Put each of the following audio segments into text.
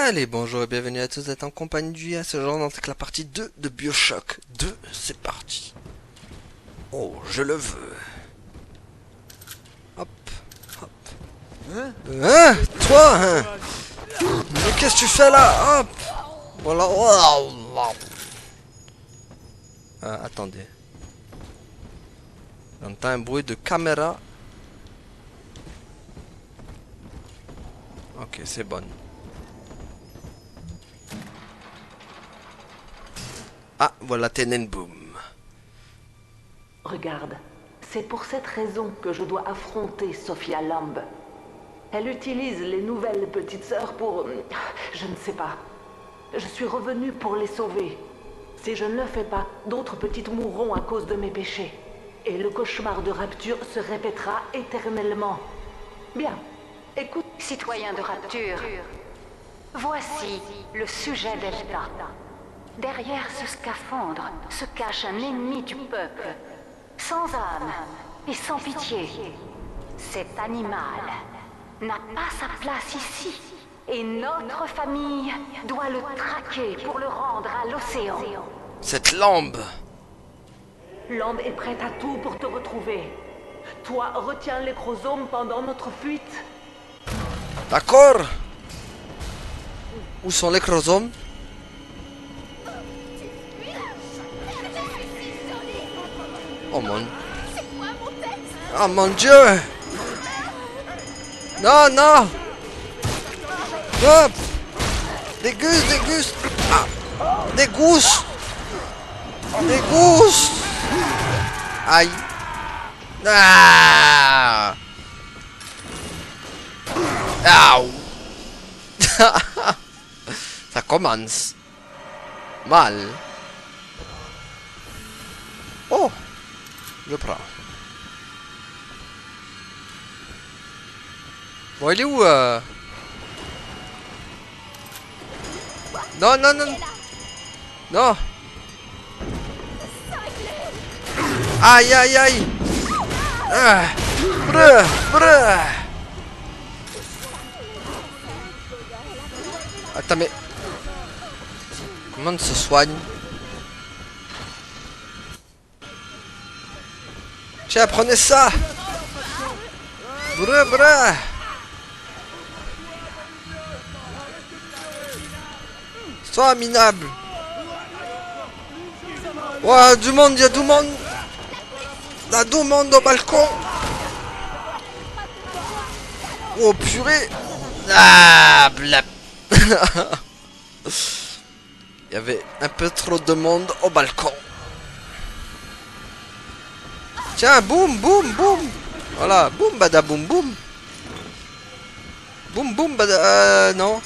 Allez, bonjour et bienvenue à tous, vous êtes en compagnie du IA, ce genre avec la partie 2 de Bioshock 2, c'est parti. Oh, je le veux. Hop, hop. Hein? Toi, hein? Mais qu'est-ce que tu fais là? Hop. Voilà. Attendez. J'entends un bruit de caméra. Ok, c'est bon. Ah, voilà Tenenbaum. Regarde, c'est pour cette raison que je dois affronter Sophia Lamb. Elle utilise les nouvelles petites sœurs pour... je ne sais pas. Je suis revenu pour les sauver. Si je ne le fais pas, d'autres petites mourront à cause de mes péchés. Et le cauchemar de Rapture se répétera éternellement. Bien, écoute... Citoyens de Rapture, voici le sujet Delta. Derrière ce scaphandre se cache un ennemi du peuple, sans âme et sans pitié. Cet animal n'a pas sa place ici, et notre famille doit le traquer pour le rendre à l'océan. Cette lambe. Lamb est prête à tout pour te retrouver. Toi, retiens les chromosomes pendant notre fuite. D'accord. Où sont les chromosomes? Oh mon... Oh mon Dieu! Non, non! Hop! Des gousses, des gousses! Ah! Des gousses! Des gousses! Aïe! Ah! Aouh! Ça commence mal. Oh! Je prends. Bon, il est où Non, non, non. Non. Aïe, aïe, aïe. Ah. Brr, brr. Attends, mais... Comment on se soigne? Tiens, prenez ça. Brr, brr. Sois minable. Ouais, du monde, il y a du monde. Il y a du monde au balcon. Oh purée. Ah, blap. Il y avait un peu trop de monde au balcon. Tiens, boum, boum, boum. Voilà, boum, bada, boum, boum. Boum, boum, bada... non.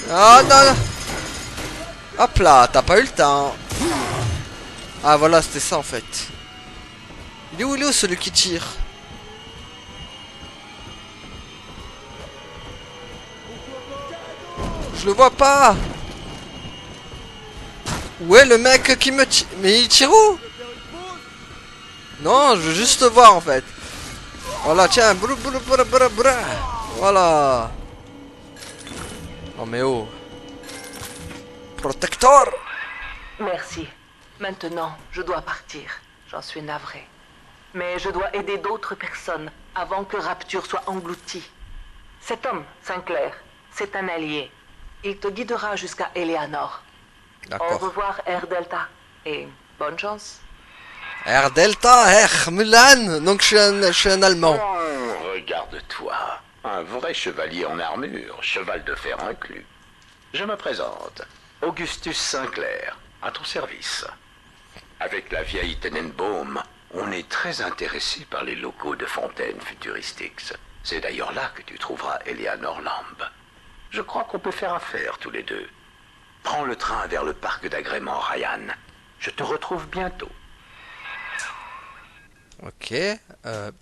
Ah, non, non. Hop là, t'as pas eu le temps. Ah, voilà, c'était ça, en fait. Il est où, celui qui tire? Je le vois pas. Où est le mec qui me tire? Mais il tire où? Non, je veux juste voir en fait. Voilà, tiens. Brou, brou, brou, brou, brou. Voilà. Oh mais oh. Protecteur. Merci. Maintenant, je dois partir. J'en suis navré. Mais je dois aider d'autres personnes avant que Rapture soit engloutie. Cet homme, Sinclair, c'est un allié. Il te guidera jusqu'à Eleanor. Au D'accord. revoir, Air Delta. Et bonne chance. Air Delta, Air Mulan. Donc je suis un Allemand. Oh, regarde-toi. Un vrai chevalier en armure, cheval de fer inclus. Je me présente. Augustus Sinclair, à ton service. Avec la vieille Tenenbaum, on est très intéressé par les locaux de Fontaine Futuristics. C'est d'ailleurs là que tu trouveras Eleanor Lamb. Je crois qu'on peut faire affaire tous les deux. Prends le train vers le parc d'agrément Ryan. Je te retrouve bientôt. Ok.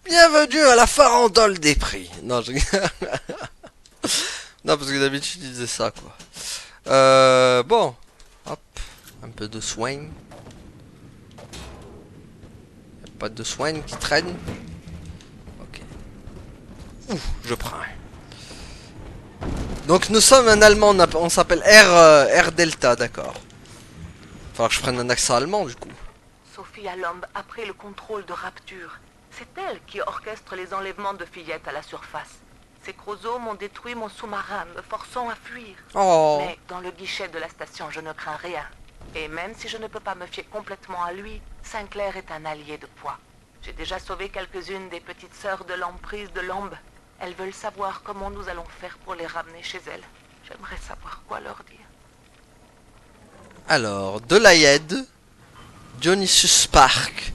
Bienvenue à la farandole des prix. Non, je... non, parce que d'habitude il disait ça, quoi. Bon. Hop. Un peu de soin. Y'a pas de soin qui traîne. Ok. Ouh, je prends un. Donc nous sommes un Allemand, on s'appelle R Delta, d'accord. Falloir que je prenne un accent allemand du coup. Sophia Lomb a pris le contrôle de Rapture. C'est elle qui orchestre les enlèvements de fillettes à la surface. Ces chromosomes ont détruit mon sous-marin, me forçant à fuir. Oh. Mais dans le guichet de la station, je ne crains rien. Et même si je ne peux pas me fier complètement à lui, Sinclair est un allié de poids. J'ai déjà sauvé quelques-unes des petites sœurs de l'emprise de Lomb. Elles veulent savoir comment nous allons faire pour les ramener chez elles. J'aimerais savoir quoi leur dire. Alors, de l'Aïed, Dionysus Park.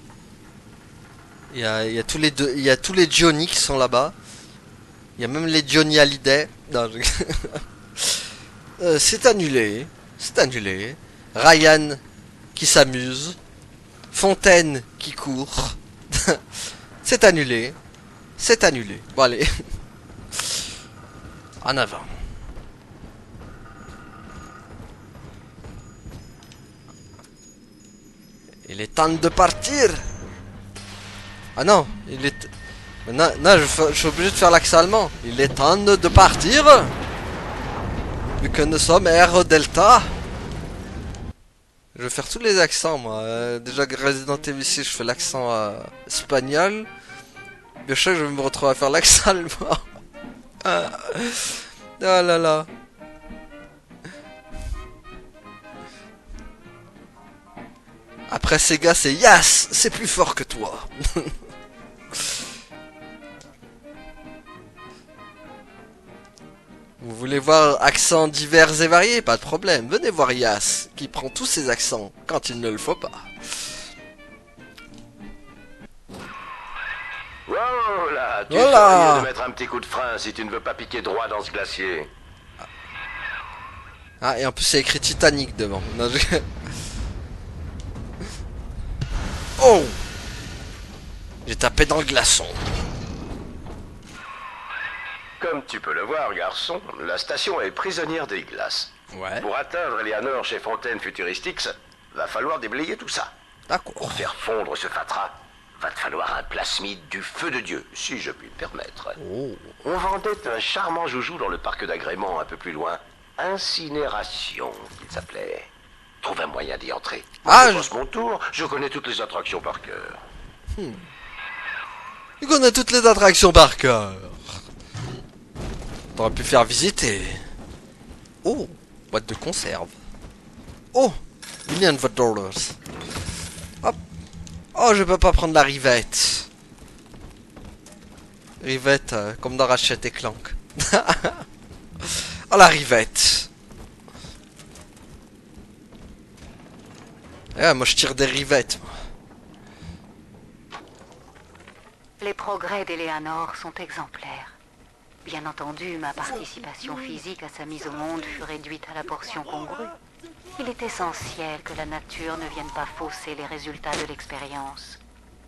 Il y a tous les deux, il y a tous les Johnny qui sont là-bas. Il y a même les Johnny Hallyday. Non, c'est annulé. C'est annulé. Ryan qui s'amuse. Fontaine qui court. C'est annulé. C'est annulé. Bon allez. En avant. Il est temps de partir. Ah non, il est... Non, je suis obligé de faire l'accent allemand. Il est temps de partir. Vu que nous sommes Air Delta. Je vais faire tous les accents moi. Déjà Resident Evil 6, je fais l'accent espagnol. Bioshock, je vais me retrouver à faire l'accent allemand. Oh là là. Après Sega, c'est Yas, c'est plus fort que toi. Vous voulez voir accents divers et variés? Pas de problème. Venez voir Yas, qui prend tous ses accents quand il ne le faut pas. Oh là, tu Voilà. ferais mieux de mettre un petit coup de frein si tu ne veux pas piquer droit dans ce glacier. Ah, et en plus c'est écrit Titanic devant. Non, Oh! J'ai tapé dans le glaçon. Comme tu peux le voir, garçon, la station est prisonnière des glaces. Ouais. Pour atteindre Eleanor chez Fontaine Futuristics, va falloir déblayer tout ça. D'accord. Pour faire fondre ce fatras, va te falloir un plasmide du feu de Dieu, si je puis me permettre. Oh. On vendait un charmant joujou dans le parc d'agrément un peu plus loin. Incinération, il s'appelait. Trouve un moyen d'y entrer. Ah, Je passe mon tour, je connais toutes les attractions par cœur. Il connaît toutes les attractions par cœur. T'aurais pu faire visiter. Oh, boîte de conserve. Oh, $1,000,000. Hop. Oh, je peux pas prendre la rivette. Rivette, comme dans Ratchet et Clank. Oh, la rivette. Eh, moi je tire des rivettes. Les progrès d'Eleanor sont exemplaires. Bien entendu, ma participation physique à sa mise au monde fut réduite à la portion congrue. Il est essentiel que la nature ne vienne pas fausser les résultats de l'expérience.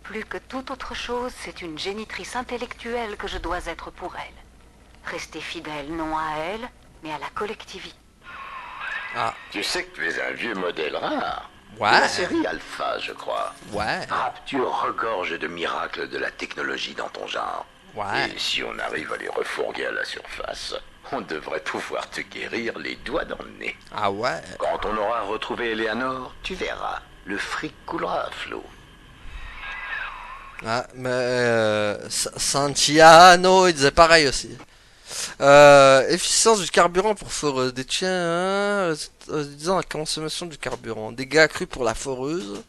Plus que toute autre chose, c'est une génitrice intellectuelle que je dois être pour elle. Rester fidèle non à elle, mais à la collectivité. Ah, Tu sais que tu es un vieux modèle rare. ouais. De la série Alpha, je crois. Ouais. Rapture regorge de miracles de la technologie dans ton genre. Ouais. Et si on arrive à les refourguer à la surface, on devrait pouvoir te guérir les doigts dans le nez. Ah ouais. Quand on aura retrouvé Eleanor, tu verras, le fric coulera à flot. Ah, mais Santiano, il disait pareil aussi. Efficience du carburant pour foreuse. Disant la consommation du carburant. Dégâts accrus pour la foreuse.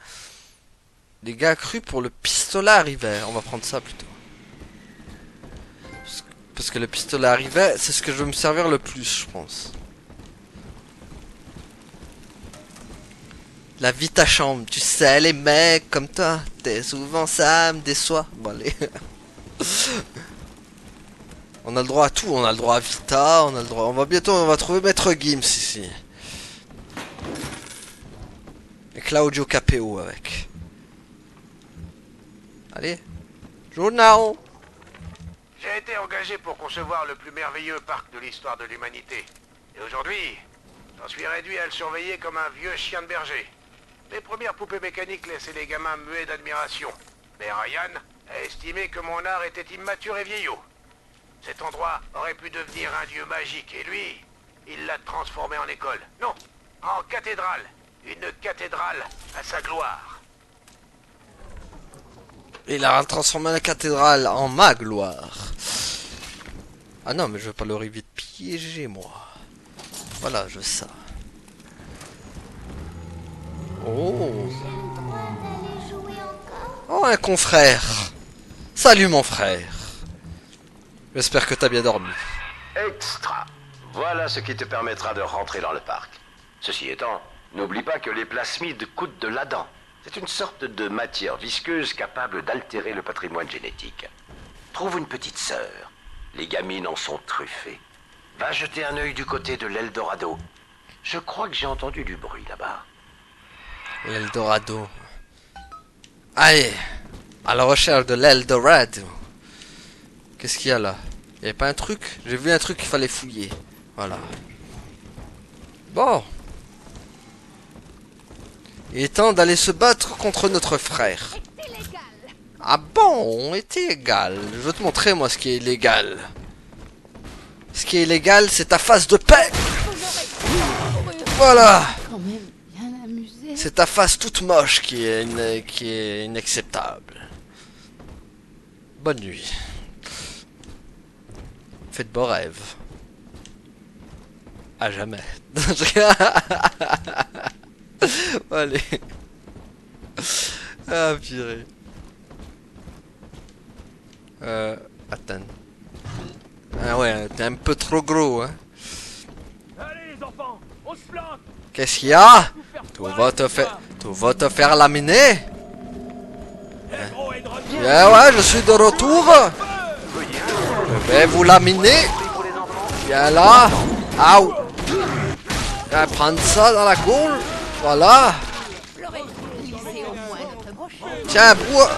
Dégâts accrus pour le pistolet à rivet. On va prendre ça plutôt. Parce que le pistolet à rivet, c'est ce que je veux me servir le plus, je pense. La vie ta chambre, tu sais, les mecs comme toi, t'es souvent ça me déçoit. Bon allez. On a le droit à tout, on a le droit à Vita, on a le droit. On va trouver Maître Gims ici. Et Claudio Capeo avec. Allez. Journal. J'ai été engagé pour concevoir le plus merveilleux parc de l'histoire de l'humanité. Et aujourd'hui, j'en suis réduit à le surveiller comme un vieux chien de berger. Les premières poupées mécaniques laissaient les gamins muets d'admiration. Mais Ryan a estimé que mon art était immature et vieillot. Cet endroit aurait pu devenir un dieu magique, et lui, il l'a transformé en école. Non, en cathédrale. Une cathédrale à sa gloire. Il a transformé la cathédrale en ma gloire. Ah non, mais je veux pas leur éviter de piéger, moi. Voilà, je veux ça. Oh. Oh, un confrère. Salut, mon frère. J'espère que t'as bien dormi. Extra. Voilà ce qui te permettra de rentrer dans le parc. Ceci étant, n'oublie pas que les plasmides coûtent de l'Adam. C'est une sorte de matière visqueuse capable d'altérer le patrimoine génétique. Trouve une petite sœur. Les gamines en sont truffées. Va jeter un œil du côté de l'Eldorado. Je crois que j'ai entendu du bruit là-bas. L'Eldorado. Allez, à la recherche de l'Eldorado. Qu'est-ce qu'il y a là? Il n'y avait pas un truc? J'ai vu un truc qu'il fallait fouiller. Voilà. Bon. Il est temps d'aller se battre contre notre frère. Ah bon, on était égal. Je veux te montrer moi ce qui est illégal. Ce qui est illégal, c'est ta face de paix. Voilà. C'est ta face toute moche qui est inacceptable. Bonne nuit. Faites beaux rêves. À jamais. Allez. Ah purée. Attends. Ah ouais, t'es un peu trop gros, hein. Allez les enfants, on se plante. Qu'est-ce qu'il y a? Tu vas te faire laminer? Yeah, ouais, je suis de retour. Je vais vous laminer. Viens là. Aouh. Viens prendre ça dans la cour. Voilà. Tiens, bois.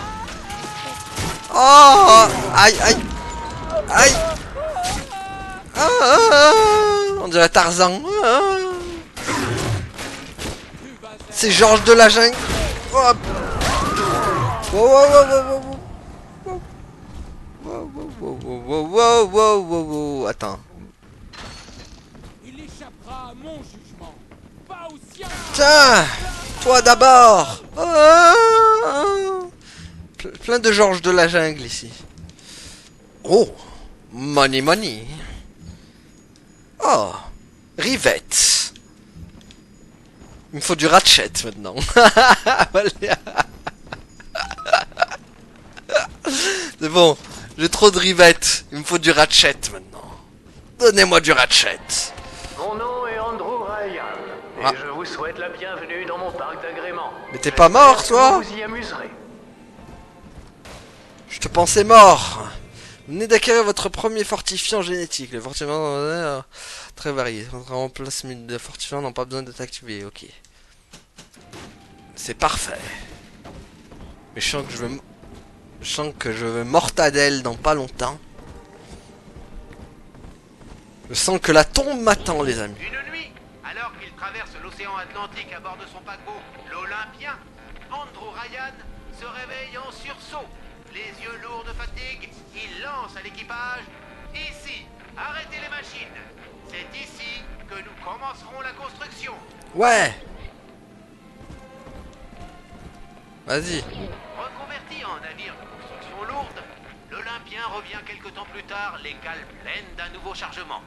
Oh, aïe, aïe. Aïe. Ah, on dirait Tarzan. Ah. C'est Georges de la jungle. Oh. Wow, wow, wow, wow, wow. Attends. Il échappera à mon jugement, pas au sien. Tiens, toi d'abord. Plein de Georges de la jungle ici. Oh, money, money. Oh, Rivette. Il me faut du ratchet maintenant. C'est bon, j'ai trop de rivettes. Il me faut du ratchet maintenant. Donnez-moi du ratchet. Mon nom est Andrew Ryan, et Ah. je vous souhaite la bienvenue dans mon parc d'agrément. Mais t'es pas mort, toi? Vous vous y amuserez. Je te pensais mort. Vous venez d'acquérir votre premier fortifiant génétique. Les fortifiants très variés. En plasmide de fortifiants n'ont pas besoin d'être activés. Ok. C'est parfait. Mais je sens que je veux mortadelle dans pas longtemps. Je sens que la tombe m'attend, les amis. Une nuit, alors qu'il traverse l'océan Atlantique à bord de son paquebot, l'Olympien, Andrew Ryan se réveille en sursaut. Les yeux lourds de fatigue, il lance à l'équipage. Ici, arrêtez les machines. C'est ici que nous commencerons la construction. Ouais. Vas-y. Reconverti en navire de construction lourde, l'Olympien revient quelque temps plus tard, les cales pleines d'un nouveau chargement.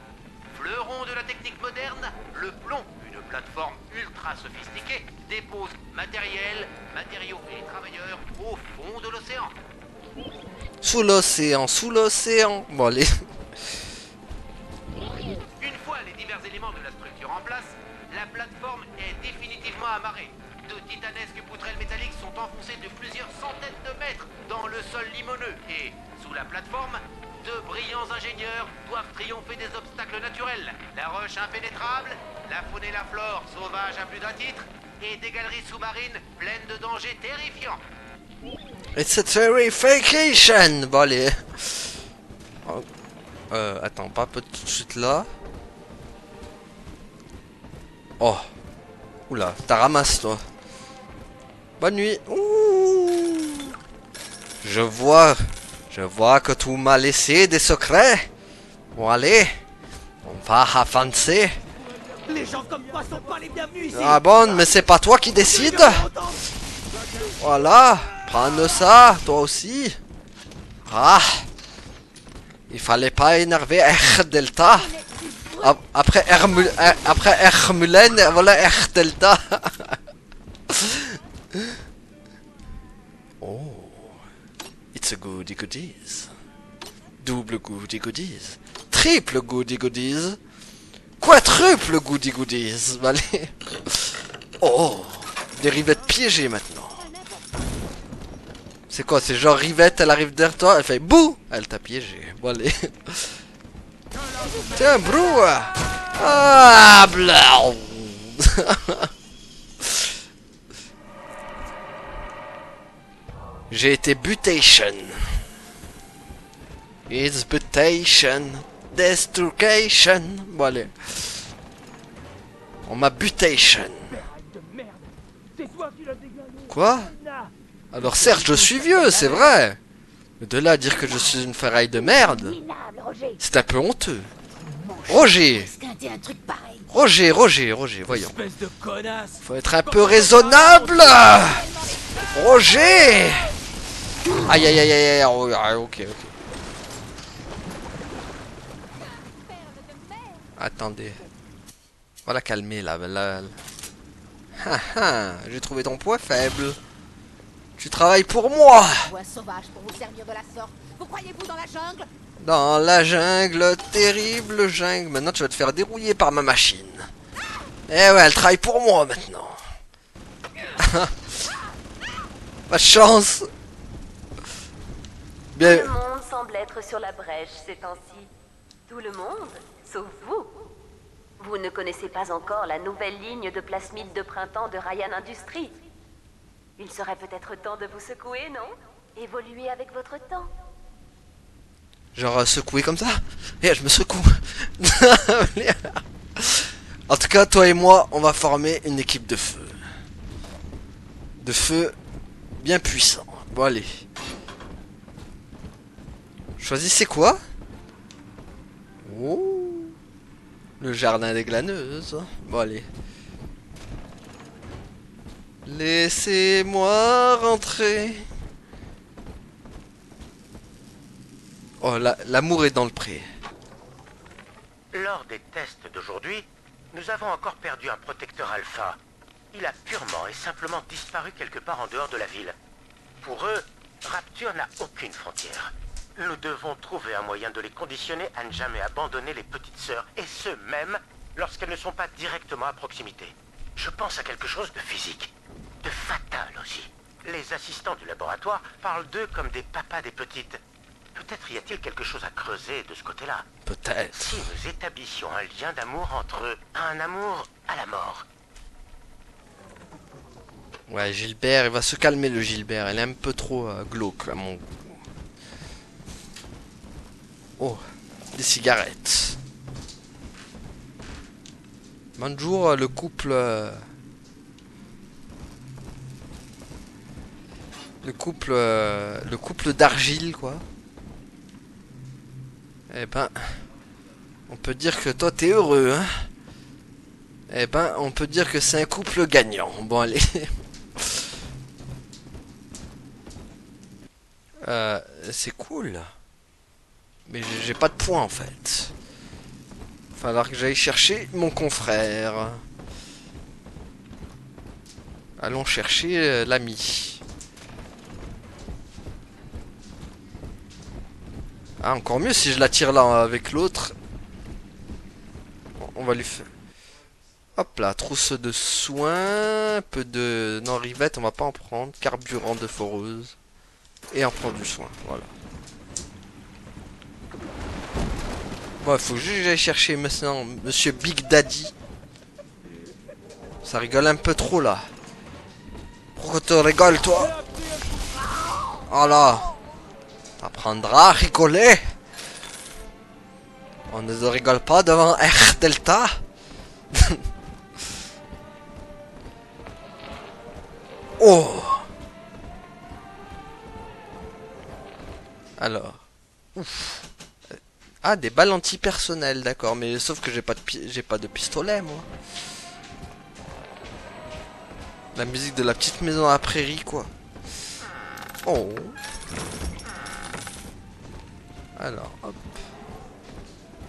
Fleuron de la technique moderne, le plomb, une plateforme ultra sophistiquée, dépose matériel, matériaux et travailleurs au fond de l'océan. Sous l'océan, sous l'océan. Bon, allez. Une fois les divers éléments de la structure en place, la plateforme est définitivement amarrée. De titanesques poutrelles métalliques sont enfoncées de plusieurs centaines de mètres dans le sol limoneux et, sous la plateforme, de brillants ingénieurs doivent triompher des obstacles naturels. La roche impénétrable, la faune et la flore sauvages à plus d'un titre, et des galeries sous-marines pleines de dangers terrifiants. It's a terrification. Bon, allez. Oh. Attends, pas tout de suite là. Oh. Oula, t'as ramasse toi. Bonne nuit. Ouh. Je vois que tu m'as laissé des secrets. Bon, allez. On va avancer. Les gens comme toi sont pas les bienvenus ici. Ah bon, mais c'est pas toi qui décide. Voilà. Prends ça, toi aussi. Ah. Il fallait pas énerver R Delta. Après R Mulen, voilà R Delta. Oh. It's a goody goodies. Double goody goodies. Triple goody goodies. Quadruple goody goodies. Allez. Oh. Des rivettes piégées maintenant. C'est quoi? C'est genre Rivette, elle arrive derrière toi, elle fait bouh. Elle t'a piégé. Bon allez. Tiens, brou. Ah, blah. J'ai été butation. It's butation. Destruction. Bon allez. On m'a butation. Quoi? Alors certes, je suis vieux, c'est vrai. Mais de là à dire que je suis une ferraille de merde, c'est un peu honteux. Roger. Roger, voyons. Espèce de connasse. Faut être un peu raisonnable. Roger. Aïe aïe aïe aïe, ok. Attendez. Voilà, calmer là. J'ai trouvé ton point faible. Tu travailles pour moi. Sauvage pour vous servir de la sorte. Vous croyez-vous dans la jungle? Dans la jungle, terrible jungle. Maintenant, tu vas te faire dérouiller par ma machine. Eh ouais, elle travaille pour moi maintenant. Pas de chance. Bien. Tout le monde semble être sur la brèche ces temps-ci. Tout le monde, sauf vous. Vous ne connaissez pas encore la nouvelle ligne de plasmide de printemps de Ryan Industries. Il serait peut-être temps de vous secouer, non? Évoluer avec votre temps. Genre secouer comme ça. Et je me secoue. En tout cas, toi et moi, on va former une équipe de feu. De feu bien puissant. Bon allez. Choisissez quoi? Oh, le jardin des glaneuses. Bon allez. Laissez-moi rentrer. Oh, l'amour est dans le pré. Lors des tests d'aujourd'hui, nous avons encore perdu un protecteur alpha. Il a purement et simplement disparu quelque part en dehors de la ville. Pour eux, Rapture n'a aucune frontière. Nous devons trouver un moyen de les conditionner à ne jamais abandonner les petites sœurs, et ce même lorsqu'elles ne sont pas directement à proximité. Je pense à quelque chose de physique, de fatal aussi. Les assistants du laboratoire parlent d'eux comme des papas des petites. Peut-être y a-t-il quelque chose à creuser de ce côté-là. Peut-être. Si nous établissions un lien d'amour entre eux, un amour à la mort. Ouais, Gilbert, il va se calmer le Gilbert. Il est un peu trop glauque à mon goût. Oh, des cigarettes. Bonjour, le couple... Le couple d'argile, quoi. Eh ben... On peut dire que toi, t'es heureux, hein. Eh ben, on peut dire que c'est un couple gagnant. Bon, allez. C'est cool. Mais j'ai pas de points, en fait. Falloir que j'aille chercher mon confrère. Allons chercher l'ami. Ah, encore mieux si je la tire là avec l'autre. On va lui faire... Hop là, trousse de soins, un peu de... Non, rivette, on va pas en prendre. Carburant de foreuse. Et en prendre du soin, voilà. Bon, il faut juste que j'aille chercher maintenant Monsieur Big Daddy. Ça rigole un peu trop là. Pourquoi tu rigoles, toi? Oh là. T'apprendras à rigoler. On ne rigole pas devant R Delta. Oh. Alors. Ouf. Ah, des balles antipersonnelles, d'accord. Mais sauf que j'ai pas de pistolet, moi. La musique de la petite maison à la prairie, quoi. Oh. Alors, hop.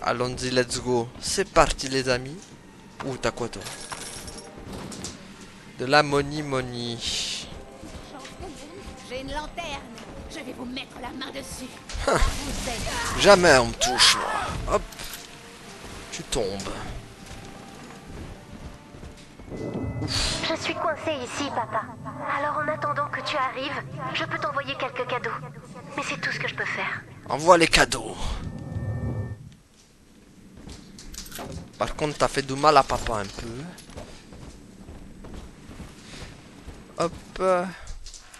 Allons-y, let's go. C'est parti, les amis. Ouh, t'as quoi, toi? De la money. J'ai une lanterne. Je vais vous mettre la main dessus. Jamais on me touche, moi. Hop. Tu tombes. Je suis coincée ici, papa. Alors en attendant que tu arrives, je peux t'envoyer quelques cadeaux. Mais c'est tout ce que je peux faire. Envoie les cadeaux. Par contre, t'as fait du mal à papa un peu. Hop.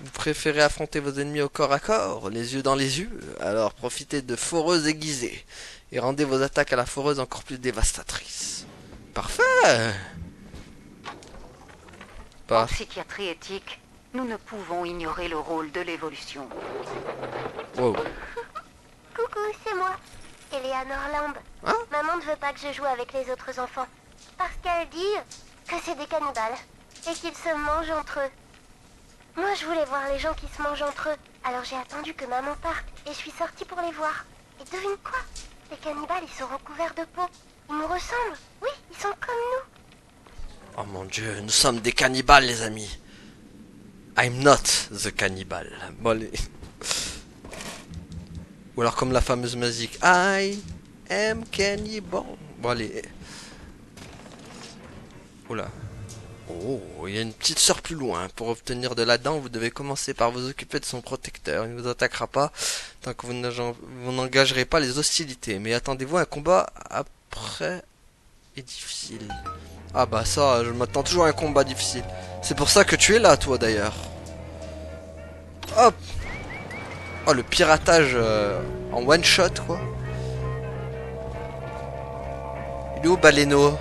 Vous préférez affronter vos ennemis au corps à corps, les yeux dans les yeux? Alors profitez de foreuses aiguisées et rendez vos attaques à la foreuse encore plus dévastatrices. Parfait. En psychiatrie éthique, nous ne pouvons ignorer le rôle de l'évolution. Wow. Coucou, c'est moi, Eleanor Lamb. Hein? Maman ne veut pas que je joue avec les autres enfants. Parce qu'elle dit que c'est des cannibales et qu'ils se mangent entre eux. Moi, je voulais voir les gens qui se mangent entre eux. Alors j'ai attendu que maman parte et je suis sortie pour les voir. Et devine quoi? Les cannibales, ils sont recouverts de peau. Ils nous ressemblent. Oui, ils sont comme nous. Oh mon dieu, nous sommes des cannibales, les amis. I'm not the cannibal. Bon, allez. Ou alors comme la fameuse musique I am cannibal. Bon, allez. Oula. Oh, il y a une petite sœur plus loin. Pour obtenir de la dent, vous devez commencer par vous occuper de son protecteur. Il ne vous attaquera pas tant que vous n'engagerez pas les hostilités. Mais attendez-vous à un combat après et difficile. Ah bah ça, je m'attends toujours à un combat difficile. C'est pour ça que tu es là, toi, d'ailleurs. Hop. Oh, le piratage en one shot, quoi. Il est où, Baleineau?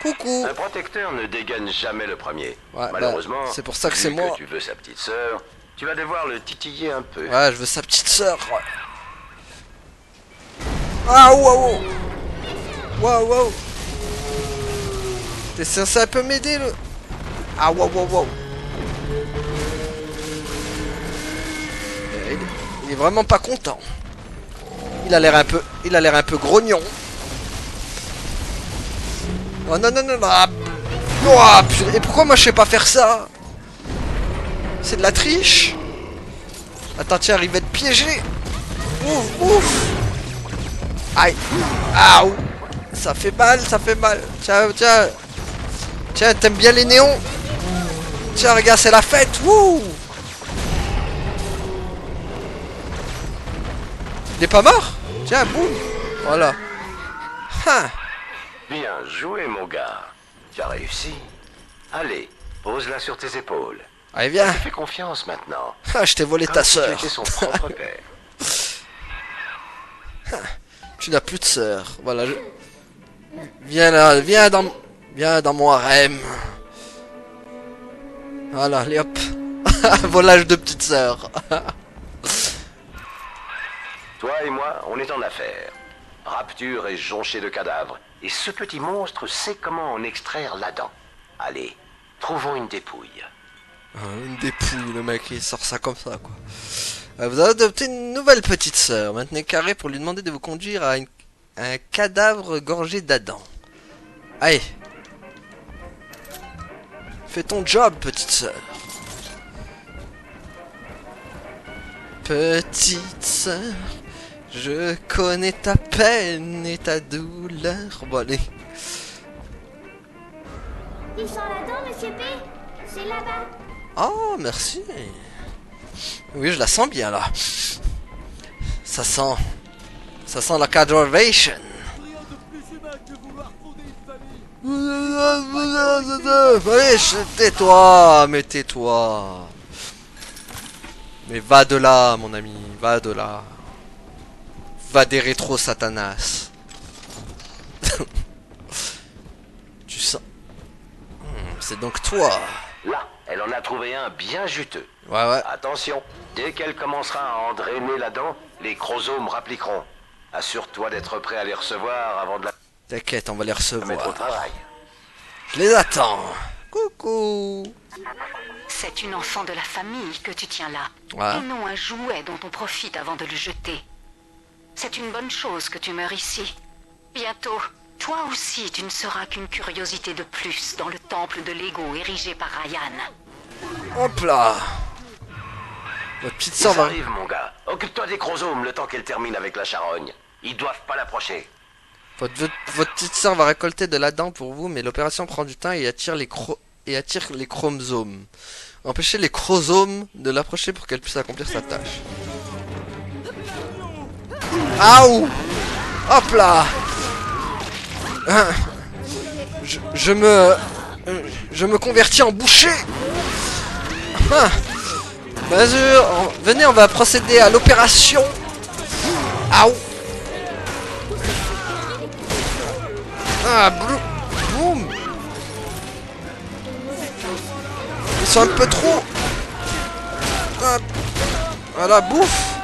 Coucou. Un protecteur ne dégaine jamais le premier. Ouais, malheureusement, c'est pour ça que vu c'est moi. tu veux sa petite sœur, tu vas devoir le titiller un peu. Ouais, je veux sa petite sœur. Ouais. Ah, wow. Wow. T'es censé un peu m'aider, le... Ah, wow. Il est vraiment pas content. Il a l'air un peu grognon. Oh non. Oh, purée. Et pourquoi moi je sais pas faire ça? C'est de la triche. Attends, tiens, il va être piégé. Ouf. Aïe. Aouh. Ça fait mal. Tiens, t'aimes bien les néons? Tiens, regarde, c'est la fête. Wouh. Il est pas mort? Tiens, boum. Voilà. Bien joué, mon gars. Tu as réussi. Allez, pose-la sur tes épaules. Allez, viens. Fais confiance maintenant. Je t'ai volé ta sœur. Tu étais son propre père. Tu n'as plus de sœur. Voilà. Viens là, viens dans mon harem. Voilà, allez hop. Volage de petite sœur. Toi et moi, on est en affaire. Rapture et jonché de cadavres. Et ce petit monstre sait comment en extraire la dent. Allez, trouvons une dépouille. Une dépouille, le mec il sort ça comme ça, quoi. Vous avez adopté une nouvelle petite sœur. Maintenez carré pour lui demander de vous conduire à un cadavre gorgé d'Adam. Allez. Fais ton job, petite sœur. Petite sœur, je connais ta peine et ta douleur. Bon, allez. Il sent la dent, monsieur P. C'est là-bas. Oh, merci. Oui, je la sens bien, là. Ça sent la cadavration. Allez, tais-toi, mais tais-toi. Mais va de là, mon ami, va de là. Va des rétro Satanas. Tu sens... c'est donc toi. Là, elle en a trouvé un bien juteux. Ouais. Attention, dès qu'elle commencera à en drainer la dent, les chromosomes rappliqueront. Assure-toi d'être prêt à les recevoir avant de la T'inquiète, on va les mettre au recevoir. travail. Je les attends. Coucou. C'est une enfant de la famille que tu tiens là. Ouais. Et non un jouet dont on profite avant de le jeter. C'est une bonne chose que tu meurs ici. Bientôt, toi aussi tu ne seras qu'une curiosité de plus dans le temple de l'ego érigé par Ryan. Hop là. Votre petite sœur Ils va... arrivent, mon gars. Occupe-toi des chromosomes le temps qu'elle termine avec la charogne. Ils doivent pas l'approcher. Votre petite sœur va récolter de la dent pour vous, mais l'opération prend du temps et attire les chromosomes. Empêchez les chromosomes de l'approcher pour qu'elle puisse accomplir sa tâche. Aouh! Hop là! Je me convertis en boucher! Ah. Vas-y, venez, on va procéder à l'opération. Aouh! Ah, boum! Ils sont un peu trop... Hop. Voilà, bouffe!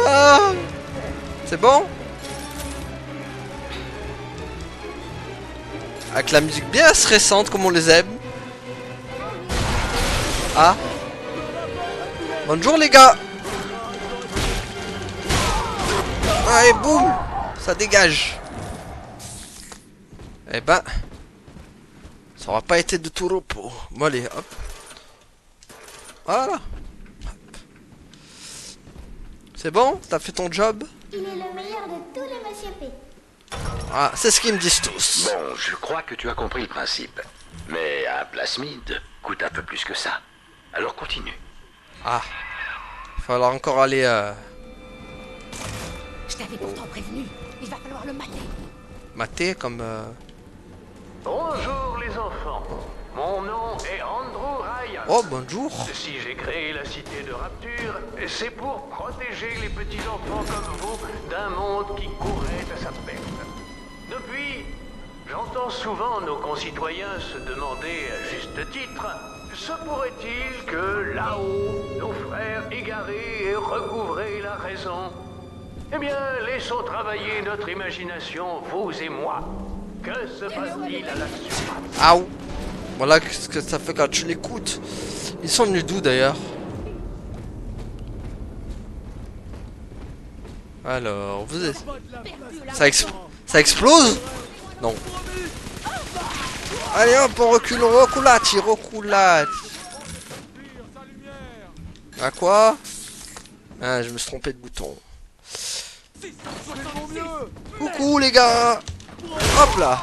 Ah. C'est bon? Avec la musique bien stressante comme on les aime. Ah! Bonjour les gars! Allez, boum! Ça dégage! Eh ben, ça aura pas été de tout repos. Bon allez, hop. Voilà. C'est bon? T'as fait ton job? Il est le meilleur de tous les Monsieur P. Ah, c'est ce qu'ils me disent tous. Bon, je crois que tu as compris le principe. Mais un plasmide coûte un peu plus que ça. Alors continue. Ah. Il va falloir encore aller... Je t'avais pourtant prévenu. Il va falloir le mater. mater comme... Bonjour les enfants. Mon nom est Andrew Ryan. Oh, bonjour. Si j'ai créé la cité de Rapture, c'est pour protéger les petits enfants comme vous d'un monde qui courrait à sa perte. Depuis, j'entends souvent nos concitoyens se demander à juste titre, se pourrait-il que là-haut, nos frères égarés aient recouvré la raison? Eh bien, laissons travailler notre imagination, vous et moi. Que se passe-t-il à la surface? Aouh. Voilà ce que ça fait quand tu l'écoutes. Ils sont venus d'où d'ailleurs? Alors, vous êtes... Ça explose? Non. Allez hop, on recule, reculati. À quoi? Ah, je me suis trompé de bouton. Coucou les gars. Hop là.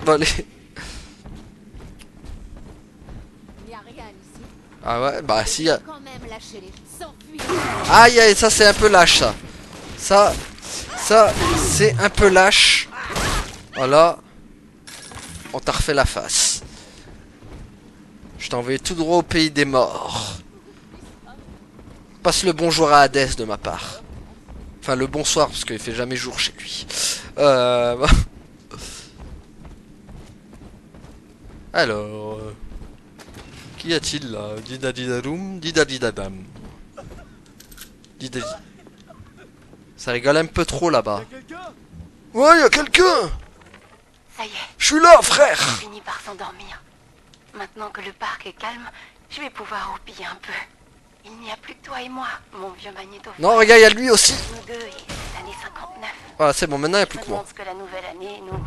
Bon allez. Il n'y a rien ici. Ah ouais, bah si y a... Quand même lâcher les s'enfuir. Aïe aïe, ça c'est un peu lâche ça. Ça c'est un peu lâche. Voilà. On t'a refait la face. Je t'ai envoyé tout droit au pays des morts. Passe le bonjour à Hadès de ma part. Enfin le bonsoir parce qu'il fait jamais jour chez lui. Alors... Qu'y a-t-il là? Didadidadoum, didadidadam. Didadi. Ça rigole un peu trop là-bas. Ouais, y'a quelqu'un! Ça y est, Je suis là, frère! il finit par s'endormir. Maintenant que le parc est calme, je vais pouvoir roupiller un peu. Il n'y a plus que toi et moi, mon vieux magnétophone. Non, regarde, y'a lui aussi! Nous deux et cette année 59. Voilà, c'est bon, maintenant y'a plus Je me que moi. demande ce que la nouvelle année nous...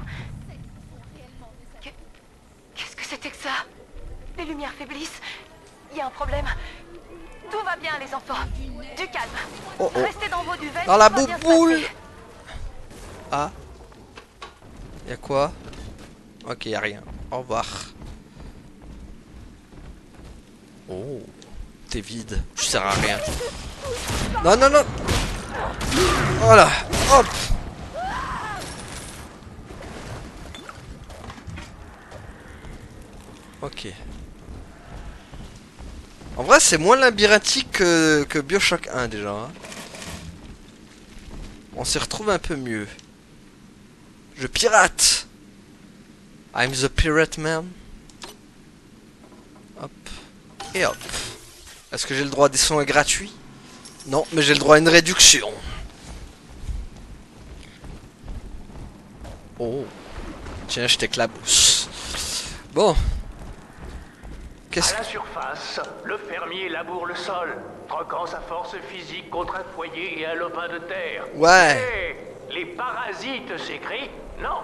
Qu'est-ce que c'était que ça? Les lumières faiblissent. Il y a un problème. Tout va bien, les enfants. Du calme. Oh oh. Restez dans vos duvets. Dans la tout va bien se bouboule. passer. Ah. Y'a quoi? Ok, y'a rien. Au revoir. Oh. T'es vide. Tu sers à rien. Non, non, non. Voilà. Hop. Ok. En vrai, c'est moins labyrinthique que Bioshock 1 déjà. Hein. On s'y retrouve un peu mieux. Je pirate. I'm the pirate man. Hop. Et hop. Est-ce que j'ai le droit à des soins gratuits? Non, mais j'ai le droit à une réduction. Oh. Tiens, je t'éclabousse. Bon. Qu'est-ce À la surface, le fermier laboure le sol, troquant sa force physique contre un foyer et un lopin de terre. Ouais. Et les parasites s'écrient non.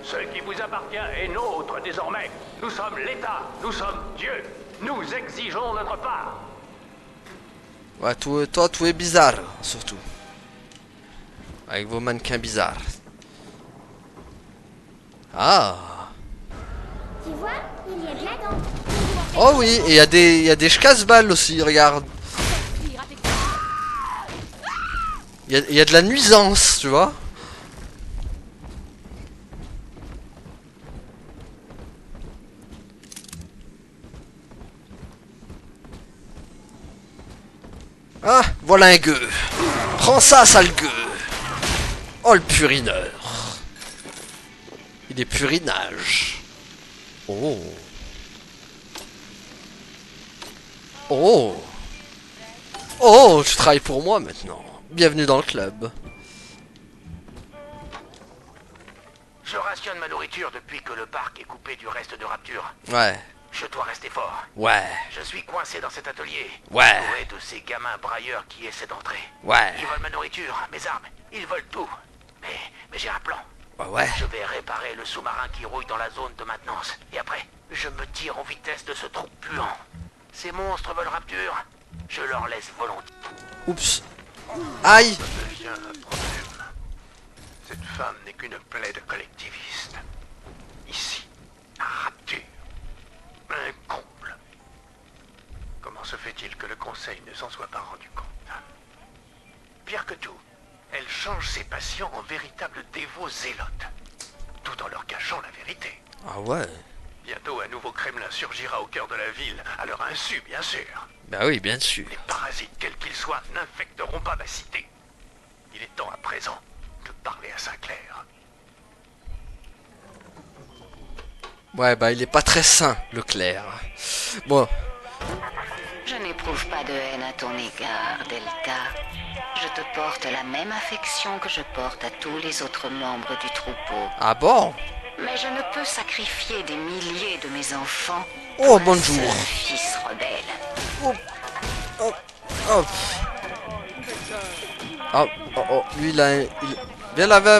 Ce qui vous appartient est nôtre désormais. Nous sommes l'État, nous sommes Dieu. Nous exigeons notre part. Ouais, toi, tout est bizarre, surtout. Avec vos mannequins bizarres. Ah. Tu vois, il y a de la dent. Oh oui, et il y a des casse-balles aussi, regarde. Il y a de la nuisance, tu vois. Ah, voilà un gueux. Prends ça, sale gueux. Oh, le purineur. Il est purinage. Oh. Oh. Oh, tu travailles pour moi maintenant. Bienvenue dans le club. Je rationne ma nourriture depuis que le parc est coupé du reste de Rapture. Ouais. Je dois rester fort. Ouais. Je suis coincé dans cet atelier. Ouais. Entouré de ces gamins brailleurs qui essaient d'entrer. Ouais. Ils volent ma nourriture, mes armes. Ils volent tout. Mais j'ai un plan. Ouais. Je vais réparer le sous-marin qui rouille dans la zone de maintenance. Et après, je me tire en vitesse de ce trou puant. Ces monstres veulent Rapture. Je leur laisse volontiers. Oups. Aïe. Ça devient un problème. Cette femme n'est qu'une plaie de collectiviste. Ici, à Rapture. Un comble. Comment se fait-il que le Conseil ne s'en soit pas rendu compte? Pire que tout, elle change ses patients en véritables dévots zélotes, tout en leur cachant la vérité. Ah ouais. Bientôt, un nouveau Kremlin surgira au cœur de la ville, à leur insu, bien sûr. Bah oui, bien sûr. Les parasites, quels qu'ils soient, n'infecteront pas ma cité. Il est temps à présent de parler à Sinclair. Ouais, bah il est pas très sain, Leclerc. Bon. Je n'éprouve pas de haine à ton égard, Delta. Je te porte la même affection que je porte à tous les autres membres du troupeau. Ah bon? Mais je ne peux sacrifier des milliers de mes enfants Oh, pour un bonjour. seul fils rebelle. Oh. Oh. Oh. Oh, oh, oh. Lui, il a... Viens là, va.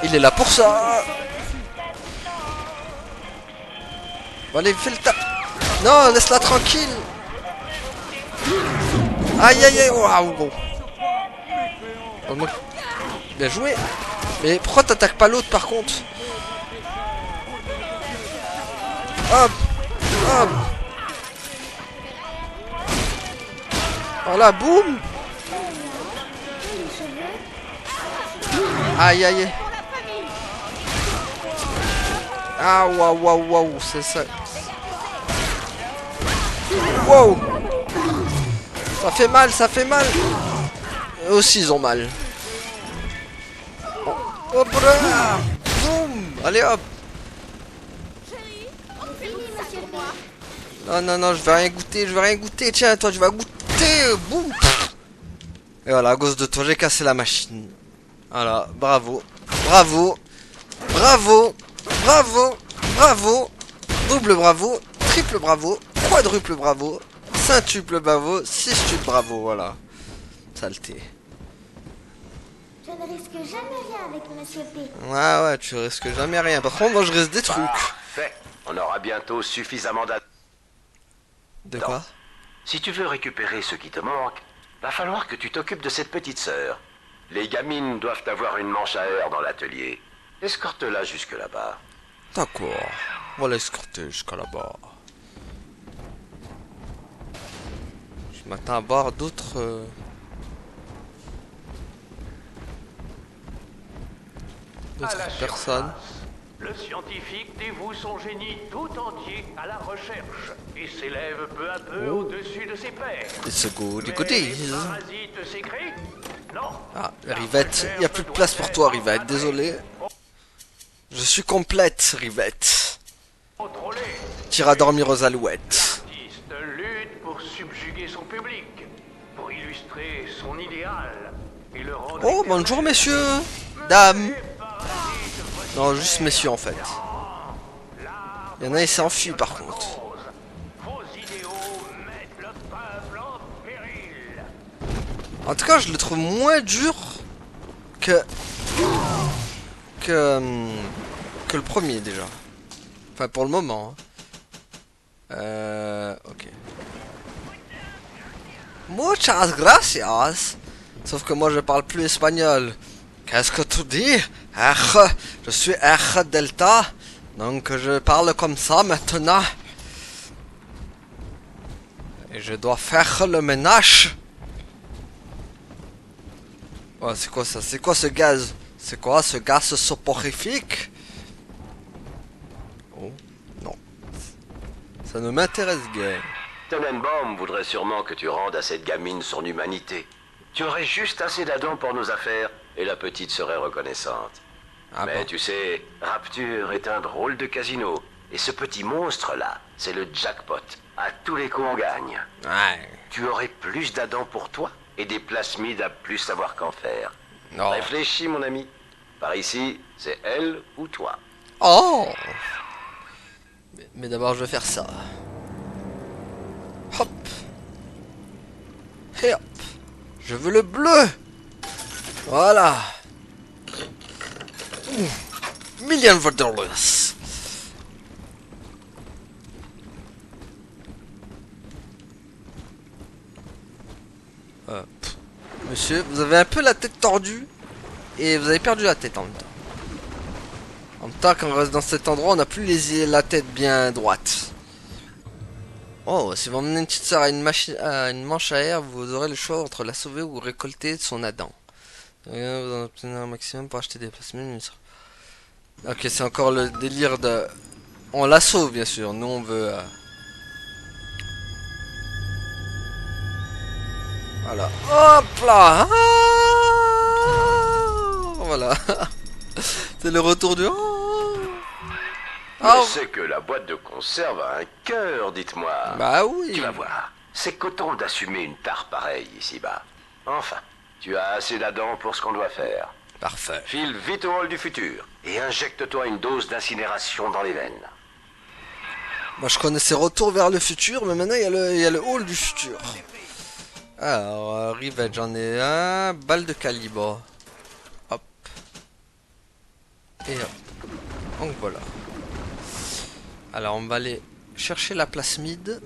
Il est là pour ça. Bon, allez, fais le tap. Non, laisse-la tranquille. Aïe, aïe, aïe. Waouh, bon. Oh, bien joué. Mais pourquoi t'attaques pas l'autre, par contre? Hop. Hop. Voilà, boum. Aïe, aïe. Ah, waouh, waouh, waouh, c'est ça. Wow. Ça fait mal, ça fait mal. Eux aussi, ils ont mal. Hop là. Boum. Allez, hop. Non, non, non, je vais rien goûter, Tiens, toi, tu vas goûter. Boum. Et voilà, à cause de toi, j'ai cassé la machine. Voilà, bravo. Bravo. Bravo. Bravo. Bravo. Double bravo. Triple bravo. Quadruple bravo. Quintuple bravo. Sextuple bravo, voilà. Saleté. Je ne risque jamais rien avec Monsieur P. Ouais, tu risques jamais rien. Par contre, moi, je risque des trucs. Parfait. On aura bientôt suffisamment d'adultes. De quoi? Si tu veux récupérer ce qui te manque, va falloir que tu t'occupes de cette petite sœur. Les gamines doivent avoir une manche à air dans l'atelier. Escorte-la jusque là-bas. D'accord. On va l'escorter jusqu'à là-bas. Je m'attends à voir d'autres... À la personnes. surface, le scientifique dévoue son génie tout entier à la recherche et s'élève peu à peu au-dessus de ses pairs. It's a good Mais goodies. les parasites s'écrient non. Ah, Rivette, il n'y a plus de place pour toi, Rivette, désolé. Je suis complète, Rivette. Contrôler. T'iras dormir aux alouettes. L'artiste son public, pour illustrer son idéal et le rendre... Oh, bonjour messieurs, dames. Non, juste messieurs en fait. Il y en a, il s'est enfui par contre. En tout cas, je le trouve moins dur que le premier déjà. Enfin, pour le moment. Ok. Muchas gracias. Sauf que moi, je parle plus espagnol. Qu'est-ce que tu dis? R. Je suis R Delta. Donc, je parle comme ça maintenant. Et je dois faire le ménage. Oh, c'est quoi ça? C'est quoi ce gaz? C'est quoi ce gaz soporifique? Oh, non. Ça ne m'intéresse guère. Tenenbaum voudrait sûrement que tu rendes à cette gamine son humanité. Tu aurais juste assez d'Adam pour nos affaires et la petite serait reconnaissante. Ah mais bon. tu sais, Rapture est un drôle de casino. Et ce petit monstre-là, c'est le jackpot. À tous les coups, on gagne. Ouais. Tu aurais plus d'Adam pour toi et des plasmides à plus savoir qu'en faire. Non. Réfléchis, mon ami. Par ici, c'est elle ou toi. Oh! Mais d'abord, je vais faire ça. Hop! Et hop! Je veux le bleu! Voilà! Million of dollars! Monsieur, vous avez un peu la tête tordue et vous avez perdu la tête en même temps. En même temps, quand on reste dans cet endroit, on n'a plus la tête bien droite. Oh, si vous emmenez une petite sœur à une manche à air, vous aurez le choix entre la sauver ou récolter son Adam. Vous en obtenez un maximum pour acheter des placements. Ok, c'est encore le délire de... On la sauve, bien sûr. Nous, on veut... Voilà. Hop là. Voilà. C'est le retour du... Mais c'est que la boîte de conserve a un cœur, dites-moi. Bah oui. Tu vas voir. C'est coton d'assumer une tare pareille ici-bas. Enfin, tu as assez d'Adam pour ce qu'on doit faire. Parfait. File vite au hall du futur et injecte-toi une dose d'incinération dans les veines. Moi je connaissais Retour vers le futur, mais maintenant il y a le hall du futur. Alors, Revenge, j'en ai un. Balle de calibre. Hop. Et hop. Donc voilà. Alors on va aller chercher la plasmide.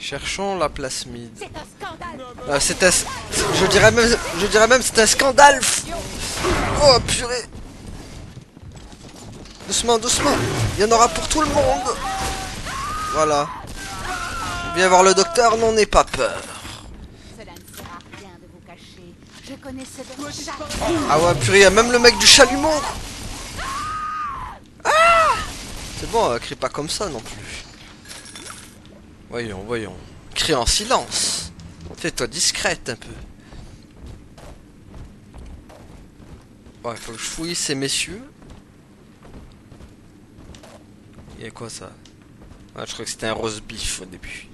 Cherchons la plasmide. C'est un scandale. Je dirais même c'est un scandale. Oh purée. Doucement, doucement. Il y en aura pour tout le monde. Voilà. Viens voir le docteur, n'en aie pas peur. Cela ne sert à rien de vous cacher. Je connais ce docteur. Ah ouais purée, il y a même le mec du chalumeau. Ah, c'est bon, crie pas comme ça non plus. Voyons, voyons. Crie en silence. Fais-toi discrète un peu. Ouais, faut que je fouille ces messieurs. Il y a quoi ça? Ah, je crois que c'était un roast beef au début.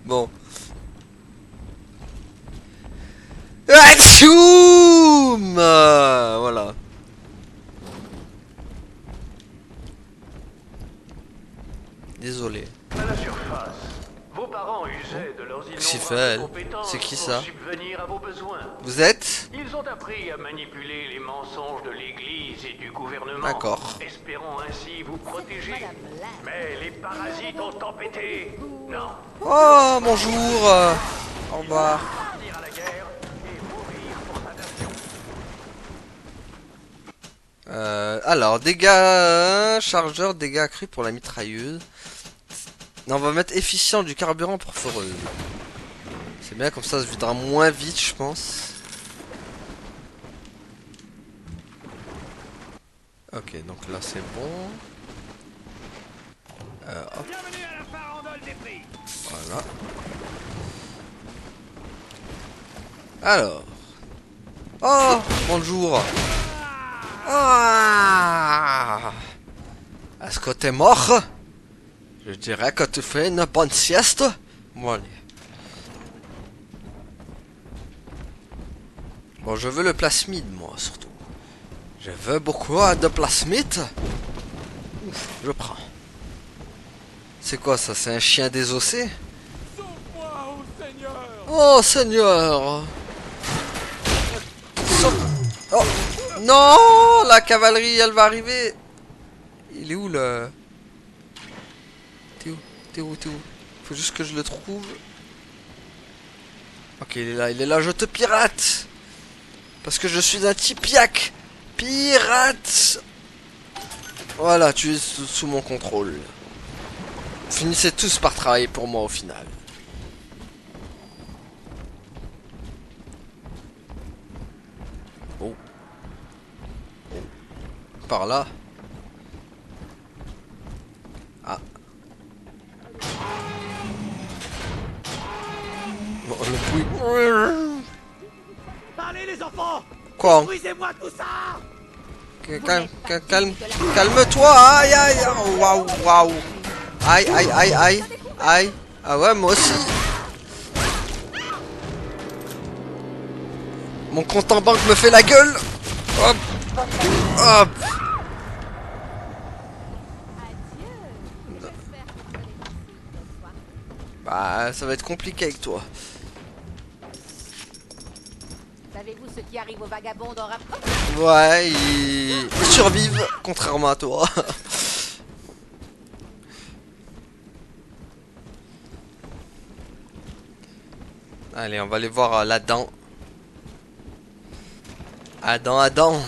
Bon. Atchoum, voilà. Désolé. À la surface, vos parents usaient de leurs Qu'est-ce qu'il fait, elle? innombrables compétences C'est qui, pour ça? subvenir à vos besoins. Vous êtes? Ils ont appris à manipuler les mensonges de l'Église et du gouvernement, D'accord. espérant ainsi vous protéger. Mais les parasites ont tempêté. Non. Oh, bonjour. Au revoir. Partir à la guerre et mourir pour sa nation. Alors, dégâts chargeur, dégâts accrus pour la mitrailleuse. Non, on va mettre efficient du carburant pour foreuse. C'est bien, comme ça se videra moins vite, je pense. Ok, donc là c'est bon. Hop. Voilà. Alors. Oh, bonjour. Ah. Est-ce que t'es mort? Je dirais que tu fais une bonne sieste. Bon, allez. Bon, je veux le plasmide, moi, surtout. Je veux beaucoup de plasmide. Je prends. C'est quoi ça? C'est un chien désossé? Sauve-moi, ô Seigneur! Oh, Seigneur! Oh! Non! La cavalerie, elle va arriver! Il est où, le... T'es où? T'es où? T'es où? Faut juste que je le trouve. Ok, il est là, je te pirate! Parce que je suis un Tipiak! Pirate! Voilà, tu es sous mon contrôle. Finissez tous par travailler pour moi au final. Oh. Oh. Par là. Ah. Bon, le bruit. Allez les enfants! Quoi? Brisez-moi tout ça! Calme-toi, aïe aïe, oh, waouh waouh, aïe aïe aïe aïe aïe, ah ouais moi aussi. Mon compte en banque me fait la gueule. Hop, hop. Bah ça va être compliqué avec toi. Savez-vous ce qui arrive aux vagabonds dans Rapture? Ouais, ils survivent, contrairement à toi. Allez, on va aller voir là-dedans. Adam.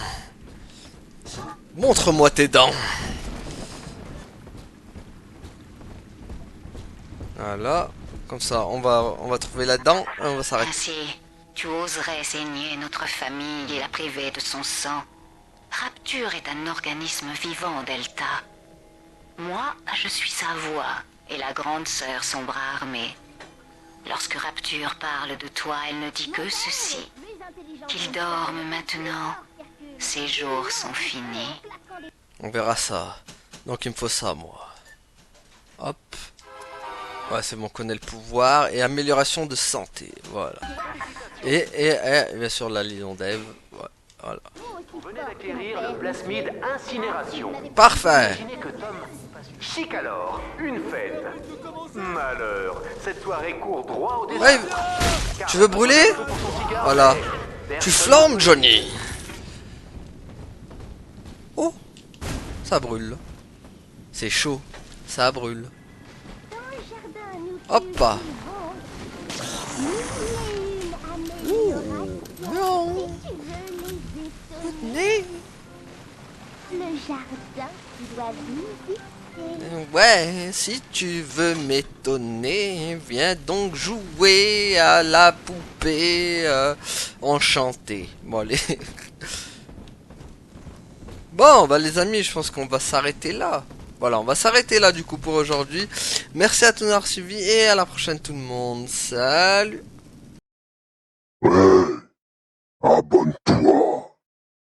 Montre-moi tes dents. Voilà, comme ça, on va trouver là-dedans et on va s'arrêter. Ainsi, tu oserais saigner notre famille et la priver de son sang. Rapture est un organisme vivant, Delta. Moi, je suis sa voix et la grande sœur son bras armé. Lorsque Rapture parle de toi, elle ne dit que ceci. Qu'il dorme maintenant. Ses jours sont finis. On verra ça. Donc il me faut ça, moi. Hop. Ouais, c'est bon, on connaît le pouvoir. Et amélioration de santé. Voilà. Et bien sûr, la liaison d'Ève. Ouais, voilà. Vous venez d'acquérir le plasmide incinération. Parfait. Imaginez que Tom chic alors, une fête. Malheur, cette soirée court droit au désastre. Ouais, tu veux brûler? Voilà. Tu flammes, Johnny. Oh, ça brûle. C'est chaud, ça brûle. Hop. Non. Le jardin, tu dois visiter. Ouais, si tu veux m'étonner, viens donc jouer à la poupée enchantée. Bon, allez. Bon, bah les amis, je pense qu'on va s'arrêter là. Voilà, on va s'arrêter là du coup pour aujourd'hui. Merci à tous d'avoir suivi et à la prochaine tout le monde. Salut. Ouais, abonne-toi.